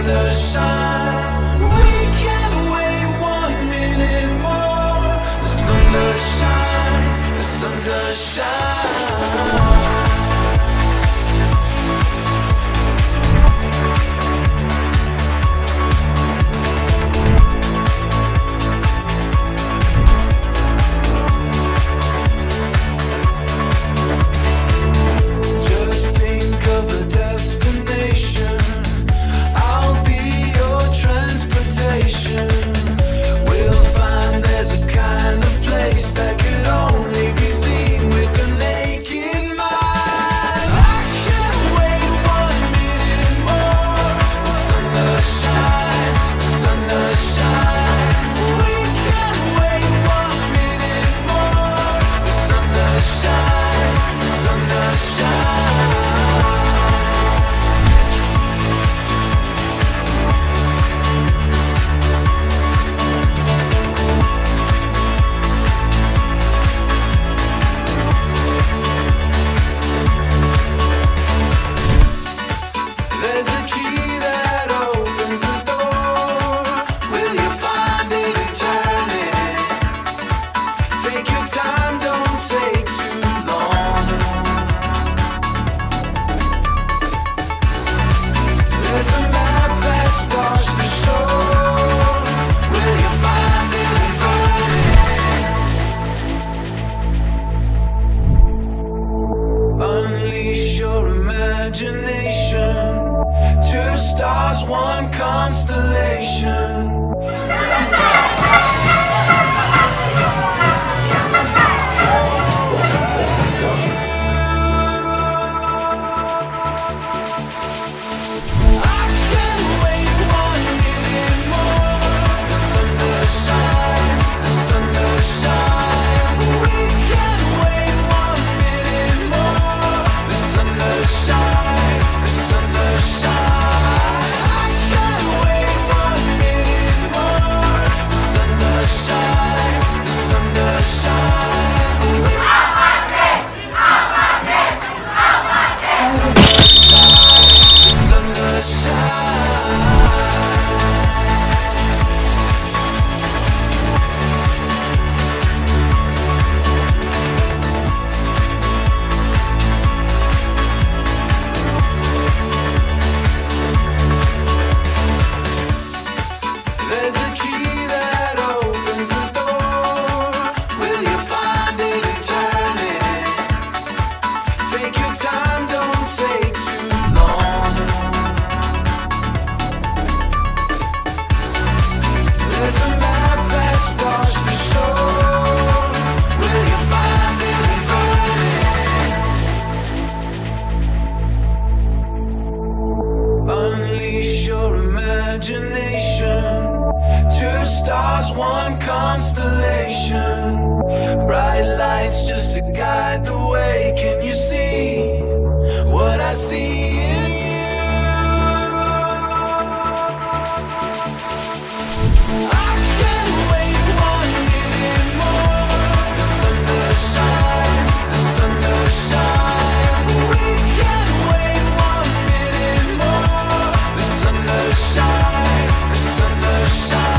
does shine. We can wait 1 minute more. The sun does shine, the sun does shine. Two stars, one constellation. Two stars, one constellation. Bright lights just to guide the way. Can you see what I see in you? I can't wait 1 minute more. The sun does shine, the sun does shine. We can't wait 1 minute more. The sun does shine, the sun does shine.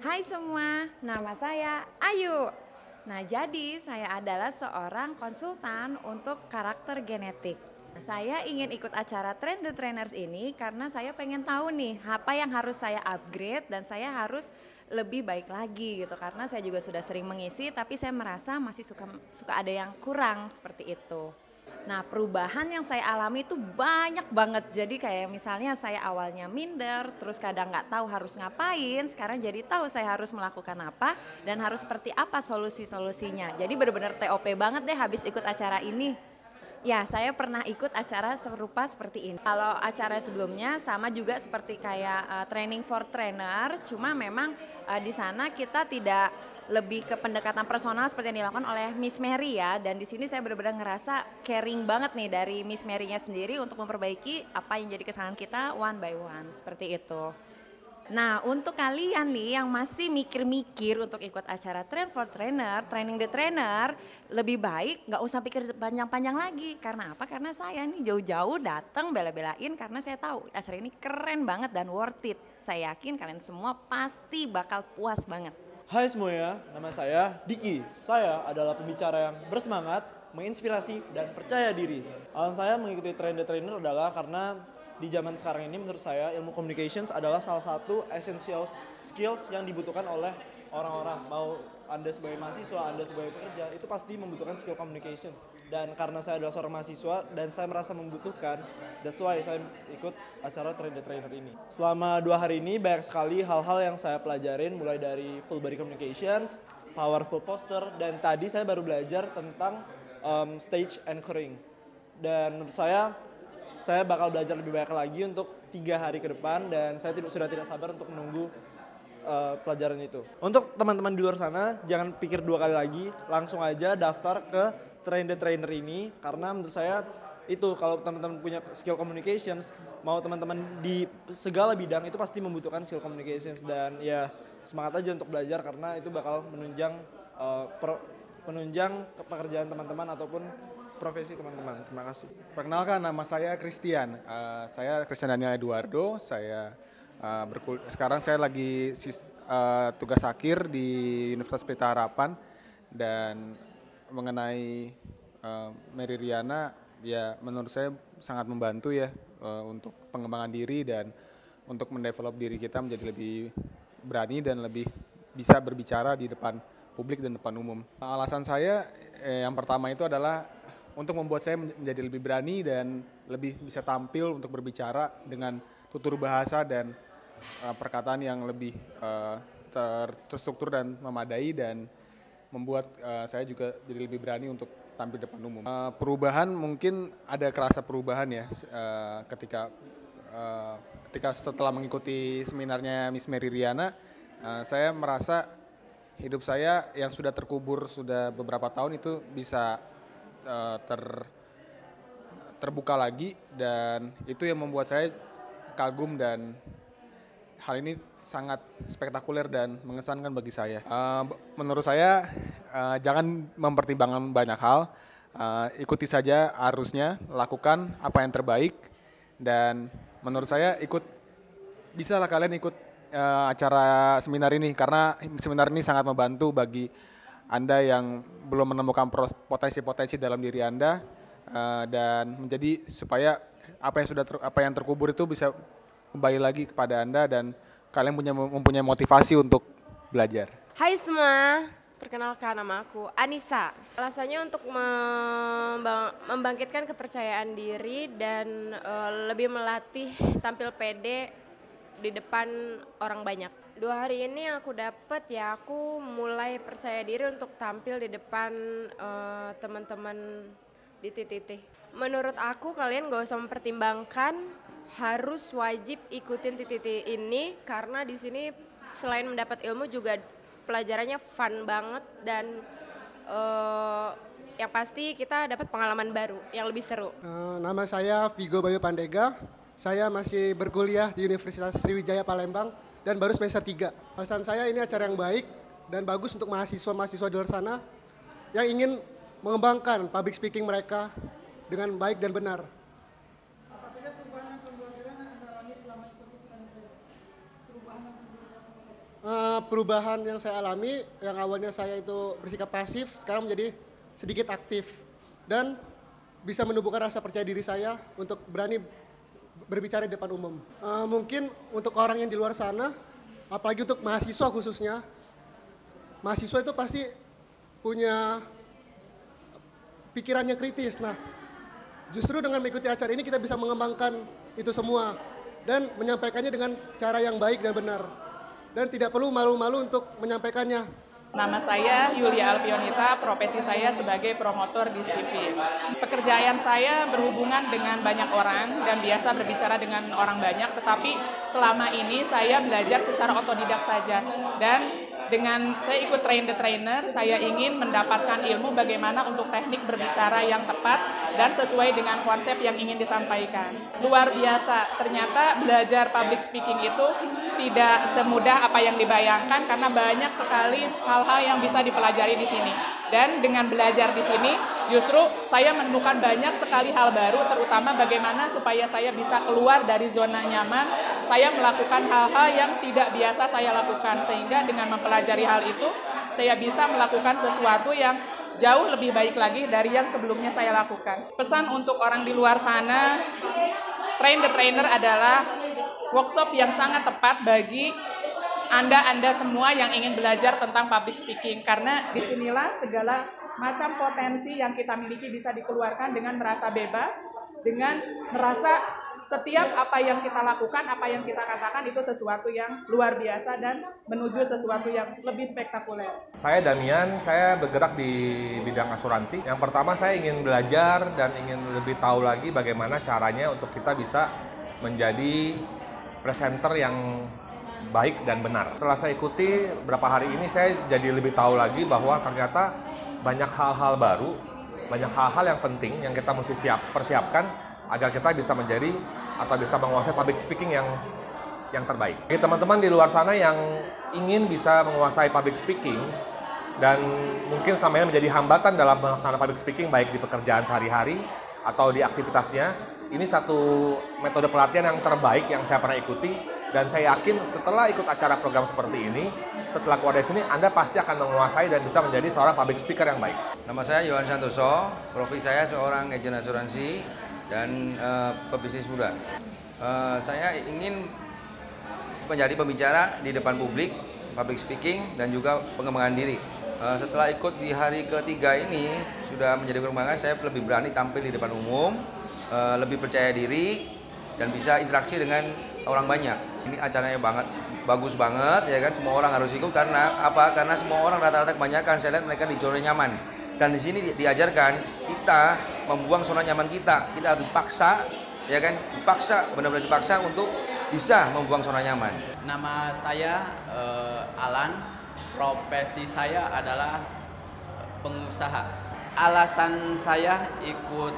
Hai semua, nama saya Ayu. Nah, jadi saya adalah seorang konsultan untuk karakter genetik. Saya ingin ikut acara Train the Trainers ini karena saya pengen tahu nih apa yang harus saya upgrade dan saya harus lebih baik lagi gitu. Karena saya juga sudah sering mengisi tapi saya merasa masih suka ada yang kurang seperti itu. Nah, perubahan yang saya alami itu banyak banget. Jadi kayak misalnya saya awalnya minder, terus kadang nggak tahu harus ngapain, sekarang jadi tahu saya harus melakukan apa dan harus seperti apa solusi-solusinya. Jadi benar-benar TOP banget deh habis ikut acara ini. Ya, saya pernah ikut acara serupa seperti ini. Kalau acara sebelumnya sama juga seperti kayak training for trainer, cuma memang di sana kita tidak lebih ke pendekatan personal seperti yang dilakukan oleh Miss Mary ya. Dan di sini saya benar-benar ngerasa caring banget nih dari Miss Mary-nya sendiri untuk memperbaiki apa yang jadi kesalahan kita one by one, seperti itu. Nah, untuk kalian nih yang masih mikir-mikir untuk ikut acara Train for Trainer, Training the Trainer, lebih baik nggak usah pikir panjang-panjang lagi. Karena apa? Karena saya nih jauh-jauh datang bela-belain karena saya tahu acara ini keren banget dan worth it. Saya yakin kalian semua pasti bakal puas banget. Hai semuanya, nama saya Diki. Saya adalah pembicara yang bersemangat, menginspirasi, dan percaya diri. Alasan saya mengikuti Train the Trainer adalah karena di zaman sekarang ini menurut saya ilmu communications adalah salah satu essential skills yang dibutuhkan oleh orang-orang. Mau Anda sebagai mahasiswa, Anda sebagai pekerja, itu pasti membutuhkan skill communications. Dan karena saya adalah seorang mahasiswa dan saya merasa membutuhkan, that's why saya ikut acara Train the Trainer ini. Selama 2 hari ini banyak sekali hal-hal yang saya pelajarin, mulai dari full body communications, powerful posture, dan tadi saya baru belajar tentang stage anchoring. Dan menurut saya bakal belajar lebih banyak lagi untuk 3 hari ke depan dan saya sudah tidak sabar untuk menunggu pelajaran itu. Untuk teman-teman di luar sana, jangan pikir 2 kali lagi, langsung aja daftar ke Train the Trainer ini karena menurut saya itu kalau teman-teman punya skill communications, mau teman-teman di segala bidang itu pasti membutuhkan skill communications dan ya semangat aja untuk belajar karena itu bakal menunjang pekerjaan teman-teman ataupun profesi teman-teman. Terima kasih. Perkenalkan, nama saya Christian. Saya Christian Daniel Eduardo. Sekarang saya lagi tugas akhir di Universitas Pelita Harapan dan mengenai Mary Riana, ya menurut saya sangat membantu ya untuk pengembangan diri dan untuk mendevelop diri kita menjadi lebih berani dan lebih bisa berbicara di depan publik dan depan umum. Alasan saya yang pertama itu adalah untuk membuat saya menjadi lebih berani dan lebih bisa tampil untuk berbicara dengan tutur bahasa dan perkataan yang lebih terstruktur dan memadai dan membuat saya juga jadi lebih berani untuk tampil di depan umum. Perubahan mungkin ada kerasa perubahan ya ketika setelah mengikuti seminarnya Miss Mary Riana, saya merasa hidup saya yang sudah terkubur sudah beberapa tahun itu bisa terbuka lagi dan itu yang membuat saya kagum dan hal ini sangat spektakuler dan mengesankan bagi saya. Menurut saya jangan mempertimbangkan banyak hal, ikuti saja arusnya, lakukan apa yang terbaik dan menurut saya bisalah kalian ikut acara seminar ini karena seminar ini sangat membantu bagi Anda yang belum menemukan potensi-potensi dalam diri Anda dan menjadi supaya apa yang terkubur itu bisa kembali lagi kepada Anda dan kalian mempunyai motivasi untuk belajar. Hai semua, perkenalkan nama aku Anissa. Alasannya untuk membangkitkan kepercayaan diri dan lebih melatih tampil pede di depan orang banyak. 2 hari ini yang aku dapat ya aku mulai percaya diri untuk tampil di depan teman-teman di TTT. Menurut aku kalian gak usah mempertimbangkan harus wajib ikutin TTT ini karena di sini selain mendapat ilmu juga pelajarannya fun banget dan yang pasti kita dapat pengalaman baru yang lebih seru. Nama saya Vigo Bayu Pandega. Saya masih berkuliah di Universitas Sriwijaya Palembang dan baru semester 3. Alasan saya ini acara yang baik dan bagus untuk mahasiswa-mahasiswa di luar sana yang ingin mengembangkan public speaking mereka dengan baik dan benar. Apa saja perubahan yang Anda alami selama ikut perubahan yang saya alami, yang awalnya saya itu bersikap pasif, sekarang menjadi sedikit aktif. Dan bisa menumbuhkan rasa percaya diri saya untuk berani berbicara di depan umum. Mungkin untuk orang yang di luar sana, apalagi untuk mahasiswa khususnya, mahasiswa itu pasti punya pikiran yang kritis. Nah, justru dengan mengikuti acara ini kita bisa mengembangkan itu semua dan menyampaikannya dengan cara yang baik dan benar. Dan tidak perlu malu-malu untuk menyampaikannya. Nama saya Yulia Alfionita, profesi saya sebagai promotor di TV. Pekerjaan saya berhubungan dengan banyak orang dan biasa berbicara dengan orang banyak, tetapi selama ini saya belajar secara otodidak saja. Dan dengan saya ikut train the trainer, saya ingin mendapatkan ilmu bagaimana untuk teknik berbicara yang tepat dan sesuai dengan konsep yang ingin disampaikan. Luar biasa, ternyata belajar public speaking itu tidak semudah apa yang dibayangkan karena banyak sekali hal-hal yang bisa dipelajari di sini. Dan dengan belajar di sini, justru saya menemukan banyak sekali hal baru, terutama bagaimana supaya saya bisa keluar dari zona nyaman. Saya melakukan hal-hal yang tidak biasa saya lakukan, sehingga dengan mempelajari hal itu, saya bisa melakukan sesuatu yang jauh lebih baik lagi dari yang sebelumnya saya lakukan. Pesan untuk orang di luar sana, Train the Trainer adalah workshop yang sangat tepat bagi Anda semua yang ingin belajar tentang public speaking, karena disinilah segala macam potensi yang kita miliki bisa dikeluarkan dengan merasa bebas, dengan merasa setiap apa yang kita lakukan, apa yang kita katakan itu sesuatu yang luar biasa dan menuju sesuatu yang lebih spektakuler. Saya Damian, saya bergerak di bidang asuransi. Yang pertama saya ingin belajar dan ingin lebih tahu lagi bagaimana caranya untuk kita bisa menjadi presenter yang baik dan benar. Setelah saya ikuti beberapa hari ini, saya jadi lebih tahu lagi bahwa ternyata banyak hal-hal baru, banyak hal-hal yang penting yang kita mesti persiapkan agar kita bisa menjadi atau bisa menguasai public speaking yang terbaik. Bagi teman-teman di luar sana yang ingin bisa menguasai public speaking dan mungkin selama ini menjadi hambatan dalam melaksanakan public speaking baik di pekerjaan sehari-hari atau di aktivitasnya, ini satu metode pelatihan yang terbaik yang saya pernah ikuti. Dan saya yakin setelah ikut acara program seperti ini, setelah keluar dari sini, Anda pasti akan menguasai dan bisa menjadi seorang public speaker yang baik. Nama saya Yohan Santoso, profesi saya seorang agen asuransi dan pebisnis muda. Saya ingin menjadi pembicara di depan public speaking dan juga pengembangan diri. Setelah ikut di hari ketiga ini, sudah menjadi perkembangan, saya lebih berani tampil di depan umum, lebih percaya diri, dan bisa interaksi dengan orang banyak. Ini acaranya bagus banget ya kan, semua orang harus ikut karena apa? Karena semua orang rata-rata kebanyakan saya lihat mereka di zona nyaman. Dan di sini diajarkan kita membuang zona nyaman kita. Kita harus dipaksa ya kan, benar-benar dipaksa untuk bisa membuang zona nyaman. Nama saya Alan, profesi saya adalah pengusaha. Alasan saya ikut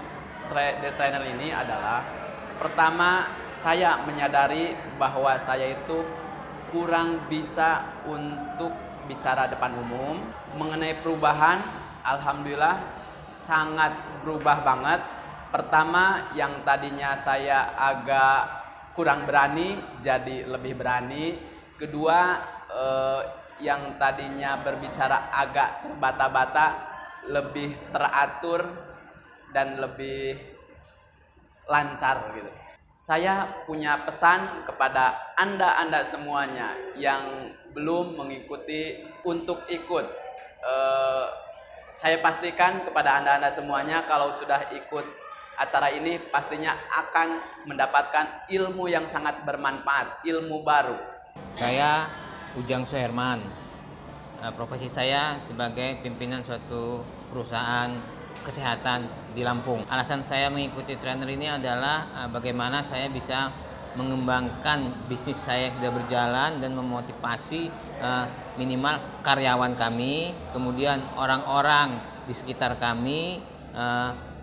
The Trainer ini adalah pertama, saya menyadari bahwa saya itu kurang bisa untuk bicara depan umum. Mengenai perubahan, alhamdulillah sangat berubah banget. Pertama, yang tadinya saya agak kurang berani jadi lebih berani. Kedua, yang tadinya berbicara agak terbata-bata lebih teratur dan lebih lancar gitu. Saya punya pesan kepada Anda semuanya yang belum mengikuti untuk ikut. Saya pastikan kepada Anda semuanya kalau sudah ikut acara ini pastinya akan mendapatkan ilmu yang sangat bermanfaat, ilmu baru. Saya Ujang Suherman. Profesi saya sebagai pimpinan suatu perusahaan kesehatan di Lampung. Alasan saya mengikuti trainer ini adalah bagaimana saya bisa mengembangkan bisnis saya yang sudah berjalan dan memotivasi minimal karyawan kami, kemudian orang-orang di sekitar kami,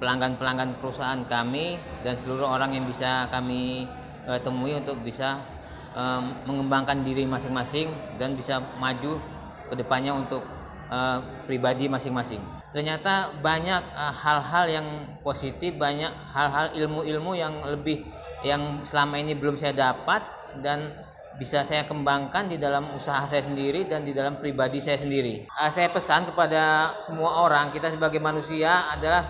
pelanggan-pelanggan perusahaan kami, dan seluruh orang yang bisa kami temui untuk bisa mengembangkan diri masing-masing dan bisa maju ke depannya untuk pribadi masing-masing. Ternyata banyak hal-hal yang positif, banyak hal-hal ilmu-ilmu yang selama ini belum saya dapat dan bisa saya kembangkan di dalam usaha saya sendiri dan di dalam pribadi saya sendiri. Saya pesan kepada semua orang, kita sebagai manusia adalah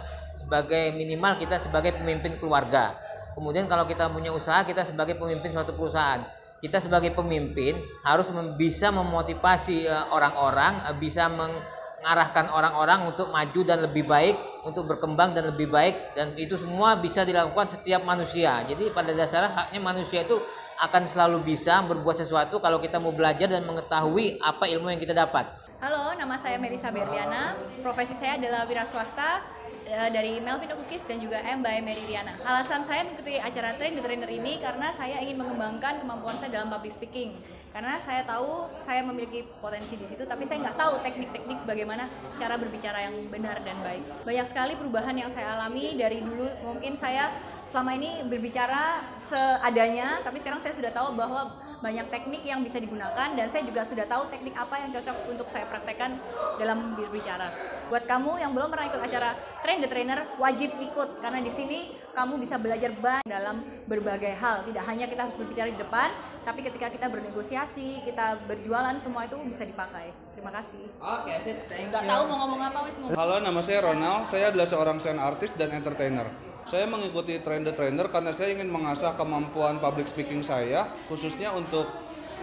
sebagai minimal kita sebagai pemimpin keluarga. Kemudian kalau kita punya usaha, kita sebagai pemimpin suatu perusahaan. Kita sebagai pemimpin harus bisa memotivasi orang-orang, bisa mengarahkan orang-orang untuk maju dan lebih baik, untuk berkembang dan lebih baik, dan itu semua bisa dilakukan setiap manusia. Jadi pada dasarnya haknya manusia itu akan selalu bisa berbuat sesuatu kalau kita mau belajar dan mengetahui apa ilmu yang kita dapat. Halo, nama saya Melisa Berliana. Profesi saya adalah wira swasta dari Melvin Cookies dan juga M by Mary Riana. Alasan saya mengikuti acara Train the Trainer ini karena saya ingin mengembangkan kemampuan saya dalam public speaking. Karena saya tahu saya memiliki potensi di situ, tapi saya nggak tahu teknik-teknik bagaimana cara berbicara yang benar dan baik. Banyak sekali perubahan yang saya alami dari dulu. Mungkin saya selama ini berbicara seadanya, tapi sekarang saya sudah tahu bahwa banyak teknik yang bisa digunakan, dan saya juga sudah tahu teknik apa yang cocok untuk saya praktekkan dalam berbicara. Buat kamu yang belum pernah ikut acara Train the Trainer, wajib ikut, karena di sini kamu bisa belajar banyak dalam berbagai hal. Tidak hanya kita harus berbicara di depan, tapi ketika kita bernegosiasi, kita berjualan, semua itu bisa dipakai. Terima kasih. Oke, sip. Nggak tahu mau ngomong apa, wis ngomong. Halo, nama saya Ronald. Saya adalah seorang sound artist dan entertainer. Saya mengikuti Train the Trainer karena saya ingin mengasah kemampuan public speaking saya, khususnya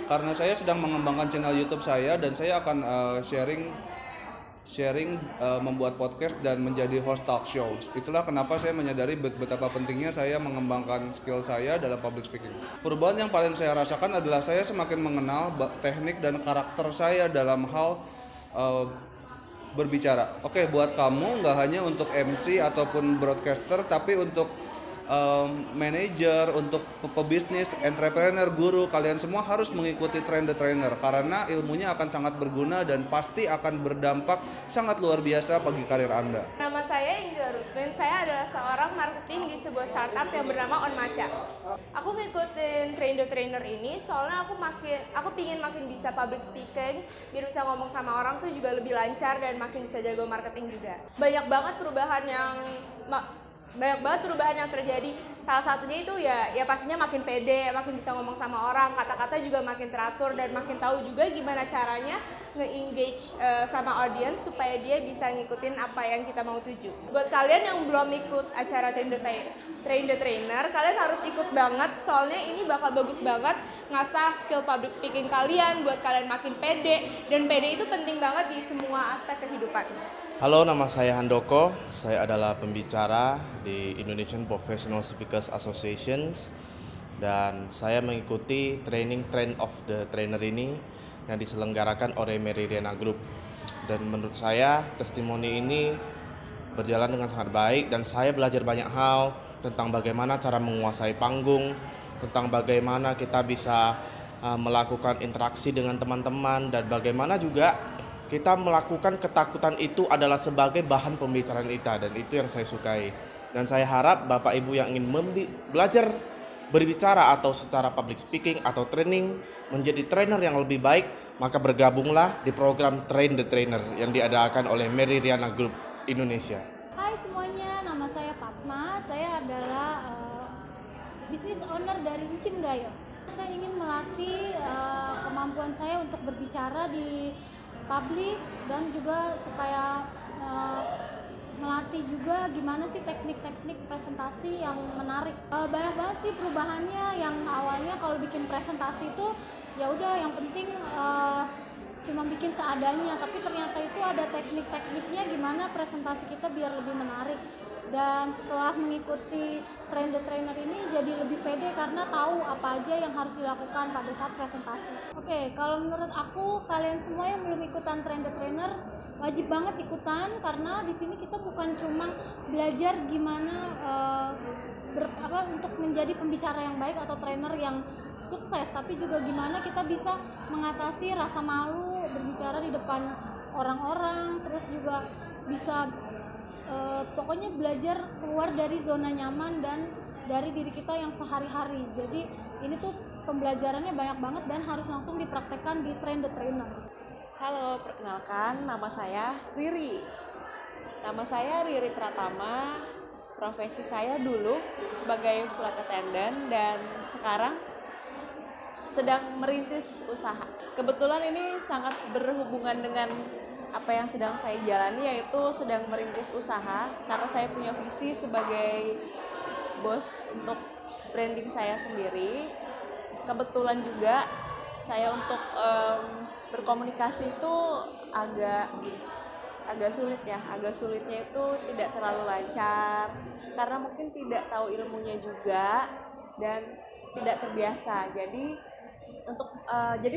karena saya sedang mengembangkan channel YouTube saya, dan saya akan sharing membuat podcast dan menjadi host talk show. Itulah kenapa saya menyadari betapa pentingnya saya mengembangkan skill saya dalam public speaking. Perubahan yang paling saya rasakan adalah saya semakin mengenal teknik dan karakter saya dalam hal berbicara. Oke, buat kamu nggak hanya untuk MC ataupun broadcaster, tapi untuk manajer, untuk pebisnis, entrepreneur, guru, kalian semua harus mengikuti Train the Trainer karena ilmunya akan sangat berguna dan pasti akan berdampak sangat luar biasa bagi karir Anda. Nama saya Ingrid Rusmin, saya adalah seorang marketing di sebuah startup yang bernama OnMacha. Aku ngikutin Train the Trainer ini soalnya aku pingin makin bisa public speaking, biar bisa ngomong sama orang tuh juga lebih lancar dan makin bisa jago marketing juga. Banyak banget perubahan yang terjadi. Salah satunya itu ya pastinya makin pede, makin bisa ngomong sama orang, kata-kata juga makin teratur, dan makin tahu juga gimana caranya nge-engage sama audience supaya dia bisa ngikutin apa yang kita mau tuju. Buat kalian yang belum ikut acara Train the Trainer, kalian harus ikut banget, soalnya ini bakal bagus banget ngasah skill public speaking kalian buat kalian makin pede, dan pede itu penting banget di semua aspek kehidupan. Halo, nama saya Handoko. Saya adalah pembicara di Indonesian Professional Speakers Association, dan saya mengikuti training Train of the Trainer ini yang diselenggarakan oleh Mary Riana Group. Dan menurut saya testimoni ini berjalan dengan sangat baik, dan saya belajar banyak hal tentang bagaimana cara menguasai panggung, tentang bagaimana kita bisa melakukan interaksi dengan teman-teman, dan bagaimana juga kita melakukan ketakutan itu adalah sebagai bahan pembicaraan kita, dan itu yang saya sukai. Dan saya harap Bapak Ibu yang ingin belajar berbicara atau secara public speaking atau training menjadi trainer yang lebih baik, maka bergabunglah di program Train the Trainer yang diadakan oleh Mary Riana Group Indonesia. Hai semuanya, nama saya Padma. Saya adalah business owner dari Encim Gayo. Saya ingin melatih kemampuan saya untuk berbicara di publik, dan juga supaya melatih juga gimana sih teknik-teknik presentasi yang menarik. Banyak banget sih perubahannya. Yang awalnya kalau bikin presentasi itu ya udah yang penting cuma bikin seadanya, tapi ternyata itu ada teknik-tekniknya gimana presentasi kita biar lebih menarik. Dan setelah mengikuti Train the Trainer ini jadi lebih pede karena tahu apa aja yang harus dilakukan pada saat presentasi. Oke, kalau menurut aku kalian semua yang belum ikutan Train the Trainer wajib banget ikutan, karena di sini kita bukan cuma belajar gimana untuk menjadi pembicara yang baik atau trainer yang sukses, tapi juga gimana kita bisa mengatasi rasa malu berbicara di depan orang-orang, terus juga bisa pokoknya belajar keluar dari zona nyaman dan dari diri kita yang sehari-hari. Jadi ini tuh pembelajarannya banyak banget dan harus langsung dipraktekkan di Train the Trainer. Halo, perkenalkan nama saya Riri. Nama saya Riri Pratama. Profesi saya dulu sebagai flight attendant dan sekarang sedang merintis usaha. Kebetulan ini sangat berhubungan dengan apa yang sedang saya jalani, yaitu sedang merintis usaha karena saya punya visi sebagai bos untuk branding saya sendiri. Kebetulan juga saya untuk berkomunikasi itu agak sulit ya, agak sulitnya itu tidak terlalu lancar karena mungkin tidak tahu ilmunya juga dan tidak terbiasa. Jadi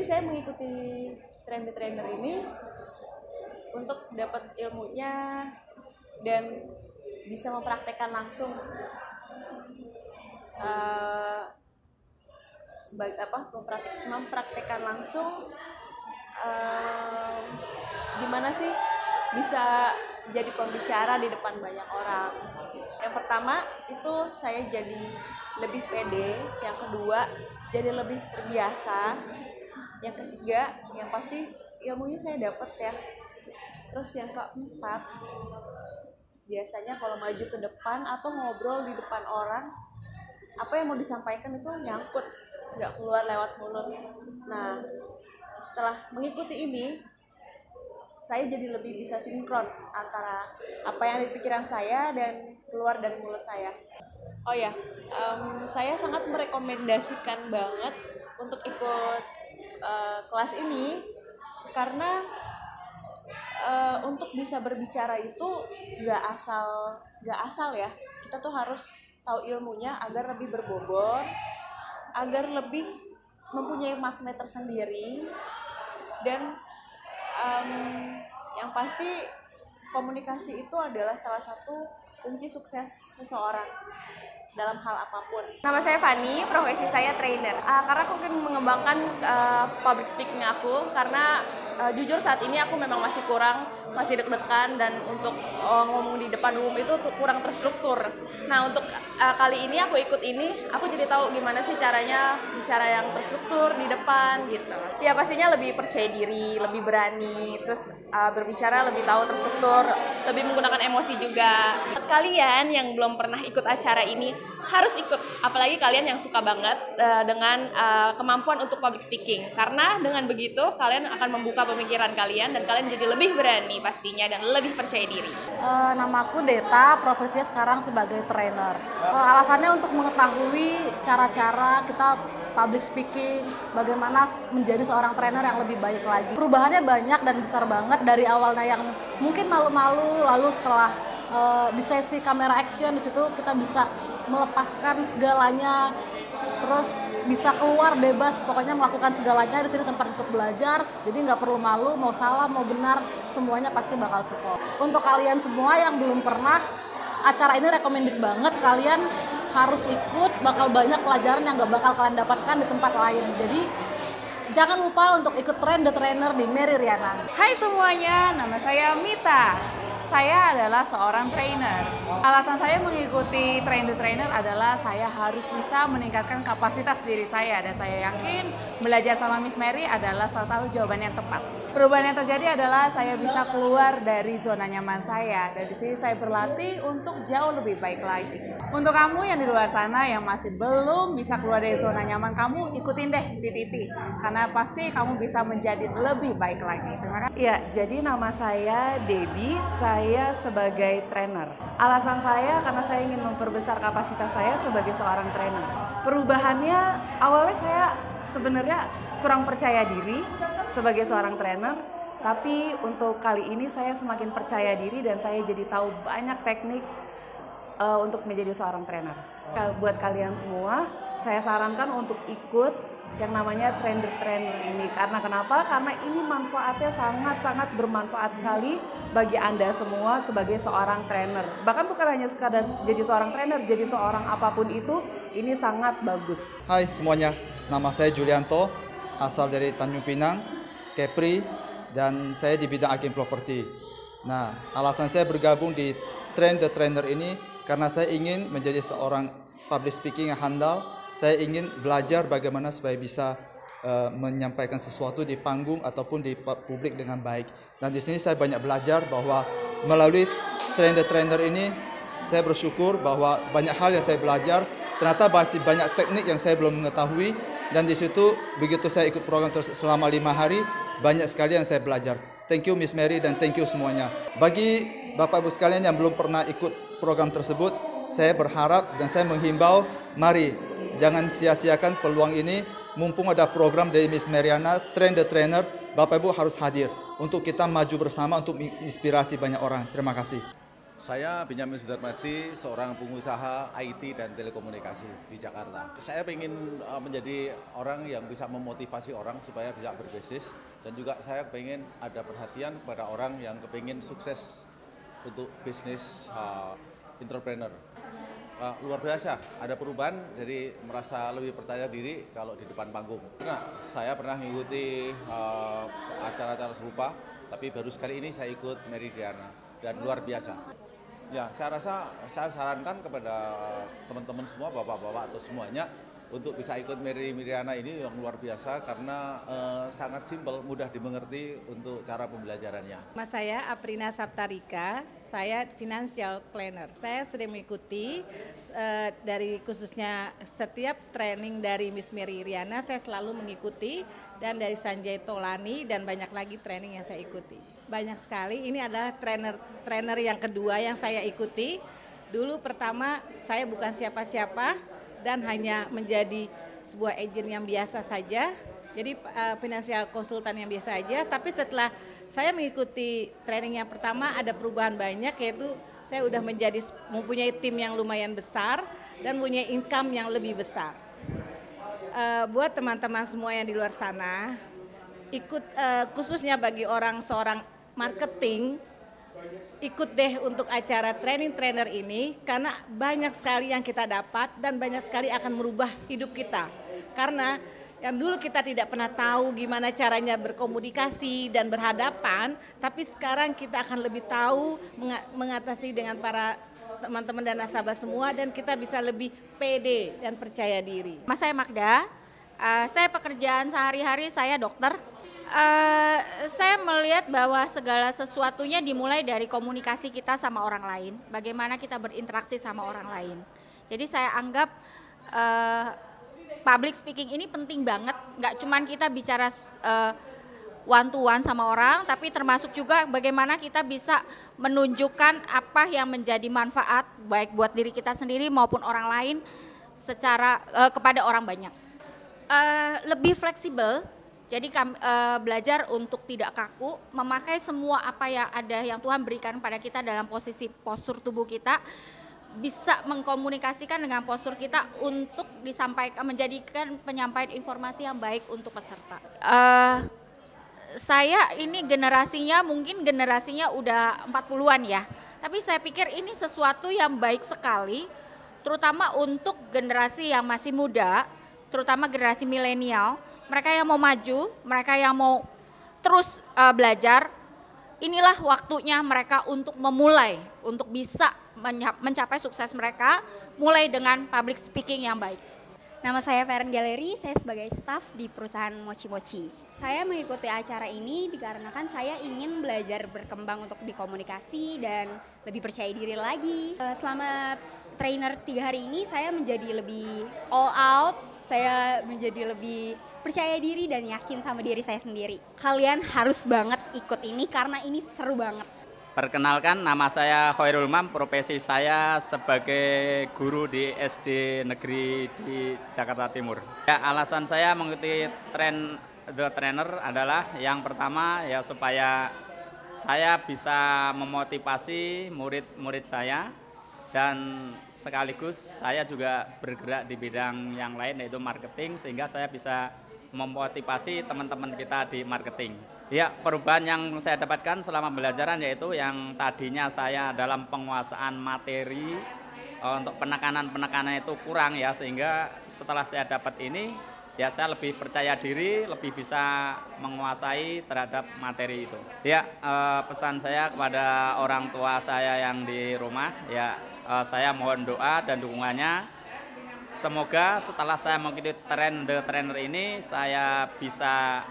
saya mengikuti trainer ini untuk dapat ilmunya dan bisa mempraktekkan langsung mempraktekkan langsung gimana sih bisa jadi pembicara di depan banyak orang. Yang pertama itu saya jadi lebih pede, yang kedua jadi lebih terbiasa, yang ketiga yang pasti ilmunya saya dapat ya. Terus yang keempat, biasanya kalau maju ke depan atau ngobrol di depan orang, apa yang mau disampaikan itu nyangkut, nggak keluar lewat mulut. Nah, setelah mengikuti ini, saya jadi lebih bisa sinkron antara apa yang ada di pikiran saya dan keluar dari mulut saya. Oh ya, saya sangat merekomendasikan banget untuk ikut kelas ini karena untuk bisa berbicara itu nggak asal ya. Kita tuh harus tahu ilmunya agar lebih berbobot, agar lebih mempunyai makna tersendiri, dan yang pasti komunikasi itu adalah salah satu kunci sukses seseorang dalam hal apapun. Nama saya Fani, profesi saya trainer. Karena aku ingin mengembangkan public speaking aku, karena jujur saat ini aku memang masih deg-degan dan untuk ngomong di depan umum itu kurang terstruktur. Nah, untuk kali ini aku ikut ini, aku jadi tahu gimana sih caranya bicara yang terstruktur di depan gitu. Ya pastinya lebih percaya diri, lebih berani, terus berbicara lebih tahu terstruktur, lebih menggunakan emosi juga. Buat kalian yang belum pernah ikut acara ini, harus ikut, apalagi kalian yang suka banget dengan kemampuan untuk public speaking, karena dengan begitu kalian akan membuka pemikiran kalian dan kalian jadi lebih berani pastinya dan lebih percaya diri. Namaku Deta, profesinya sekarang sebagai trainer. Alasannya untuk mengetahui cara-cara kita public speaking, bagaimana menjadi seorang trainer yang lebih baik lagi. Perubahannya banyak dan besar banget dari awalnya yang mungkin malu-malu, lalu setelah di sesi kamera action di situ kita bisa melepaskan segalanya, terus bisa keluar bebas, pokoknya melakukan segalanya. Di sini tempat untuk belajar, jadi nggak perlu malu, mau salah mau benar semuanya pasti bakal support. Untuk kalian semua yang belum pernah, acara ini recommended banget, kalian harus ikut, bakal banyak pelajaran yang nggak bakal kalian dapatkan di tempat lain. Jadi jangan lupa untuk ikut The Trainer di Mary Riana. Hai semuanya, nama saya Mita. Saya adalah seorang trainer. Alasan saya mengikuti The Trainer adalah saya harus bisa meningkatkan kapasitas diri saya, dan saya yakin belajar sama Miss Mary adalah salah satu jawaban yang tepat. Perubahan yang terjadi adalah saya bisa keluar dari zona nyaman saya, dan di sini saya berlatih untuk jauh lebih baik lagi. Untuk kamu yang di luar sana yang masih belum bisa keluar dari zona nyaman kamu, ikutin deh Titi, karena pasti kamu bisa menjadi lebih baik lagi. Terima kasih. Ya, jadi nama saya Debbie, saya sebagai trainer. Alasan saya karena saya ingin memperbesar kapasitas saya sebagai seorang trainer. Perubahannya awalnya saya sebenarnya kurang percaya diri sebagai seorang trainer, tapi untuk kali ini saya semakin percaya diri dan saya jadi tahu banyak teknik untuk menjadi seorang trainer. Buat kalian semua, saya sarankan untuk ikut yang namanya The Trainer ini. Karena kenapa? Karena ini manfaatnya sangat-sangat bermanfaat sekali bagi Anda semua sebagai seorang trainer. Bahkan bukan hanya sekadar jadi seorang trainer, jadi seorang apapun itu, ini sangat bagus. Hai semuanya, nama saya Julianto, asal dari Tanjung Pinang, Kepri, dan saya di bidang agen properti. Nah, alasan saya bergabung di The Trainer ini karena saya ingin menjadi seorang public speaking yang handal. Saya ingin belajar bagaimana supaya bisa menyampaikan sesuatu di panggung ataupun di publik dengan baik. Dan di sini saya banyak belajar bahwa melalui The Trainer ini saya bersyukur bahwa banyak hal yang saya belajar. Ternyata masih banyak teknik yang saya belum mengetahui, dan di situ begitu saya ikut program selama 5 hari, banyak sekali yang saya belajar. Thank you Miss Mary dan thank you semuanya. Bagi Bapak Ibu sekalian yang belum pernah ikut program tersebut, saya berharap dan saya menghimbau, mari jangan sia-siakan peluang ini. Mumpung ada program dari Miss Mariana, Train the Trainer, Bapak Ibu harus hadir untuk kita maju bersama untuk menginspirasi banyak orang. Terima kasih. Saya Benyamin Sudarmadi, seorang pengusaha IT dan telekomunikasi di Jakarta. Saya ingin menjadi orang yang bisa memotivasi orang supaya bisa berbisnis, dan juga saya ingin ada perhatian kepada orang yang kepingin sukses untuk bisnis entrepreneur. Luar biasa, ada perubahan, jadi merasa lebih percaya diri kalau di depan panggung. Saya pernah mengikuti acara-acara serupa, tapi baru sekali ini saya ikut Meridiana dan luar biasa. Ya, saya rasa saya sarankan kepada teman-teman semua, bapak-bapak atau semuanya, untuk bisa ikut Meridiana ini yang luar biasa karena sangat simpel, mudah dimengerti untuk cara pembelajarannya. Nama saya Aprina Saptarika, saya financial planner. Saya sering mengikuti dari khususnya setiap training dari Miss Meridiana, saya selalu mengikuti, dan dari Sanjay Tolani dan banyak lagi training yang saya ikuti. Banyak sekali, ini adalah trainer yang kedua yang saya ikuti. Dulu pertama saya bukan siapa-siapa dan hanya menjadi sebuah agent yang biasa saja, jadi financial konsultan yang biasa saja. Tapi setelah saya mengikuti training yang pertama, ada perubahan banyak, yaitu saya udah mempunyai tim yang lumayan besar dan punya income yang lebih besar. Buat teman-teman semua yang di luar sana, ikut khususnya bagi seorang marketing, ikut deh untuk acara training trainer ini, karena banyak sekali yang kita dapat dan banyak sekali akan merubah hidup kita. Karena yang dulu kita tidak pernah tahu gimana caranya berkomunikasi dan berhadapan, tapi sekarang kita akan lebih tahu mengatasi dengan para teman-teman dan nasabah semua, dan kita bisa lebih pede dan percaya diri. Mas, saya Magda, saya pekerjaan sehari-hari saya dokter. Saya melihat bahwa segala sesuatunya dimulai dari komunikasi kita sama orang lain, bagaimana kita berinteraksi sama orang lain. Jadi saya anggap public speaking ini penting banget, nggak cuman kita bicara one to one sama orang, tapi termasuk juga bagaimana kita bisa menunjukkan apa yang menjadi manfaat baik buat diri kita sendiri maupun orang lain secara kepada orang banyak. Lebih fleksibel. Jadi belajar untuk tidak kaku, memakai semua apa yang ada yang Tuhan berikan pada kita dalam postur tubuh kita, bisa mengkomunikasikan dengan postur kita untuk disampaikan, menjadikan penyampaian informasi yang baik untuk peserta. Saya ini mungkin generasinya udah 40-an ya, tapi saya pikir ini sesuatu yang baik sekali, terutama untuk generasi yang masih muda, terutama generasi milenial. Mereka yang mau maju, mereka yang mau terus belajar, inilah waktunya mereka untuk memulai, untuk bisa mencapai sukses mereka, mulai dengan public speaking yang baik. Nama saya Feren Galeri, saya sebagai staf di perusahaan Mochi Mochi. Saya mengikuti acara ini dikarenakan saya ingin belajar berkembang untuk dikomunikasi dan lebih percaya diri lagi. Selama trainer 3 hari ini saya menjadi lebih all out, saya menjadi lebih percaya diri dan yakin sama diri saya sendiri. Kalian harus banget ikut ini karena ini seru banget. Perkenalkan, nama saya Khairul Mam, profesi saya sebagai guru di SD negeri di Jakarta Timur. Ya, alasan saya mengikuti The Trainer adalah yang pertama ya supaya saya bisa memotivasi murid-murid saya, dan sekaligus saya juga bergerak di bidang yang lain yaitu marketing, sehingga saya bisa memotivasi teman-teman kita di marketing. Ya, perubahan yang saya dapatkan selama pembelajaran yaitu yang tadinya saya dalam penguasaan materi untuk penekanan itu kurang ya, sehingga setelah saya dapat ini ya saya lebih percaya diri, lebih bisa menguasai terhadap materi itu. Ya, pesan saya kepada orang tua saya yang di rumah ya, saya mohon doa dan dukungannya. Semoga setelah saya mengikuti The Trainer ini, saya bisa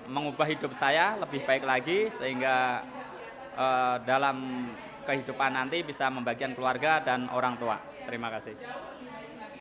mengubah hidup saya lebih baik lagi, sehingga dalam kehidupan nanti bisa membagikan keluarga dan orang tua. Terima kasih.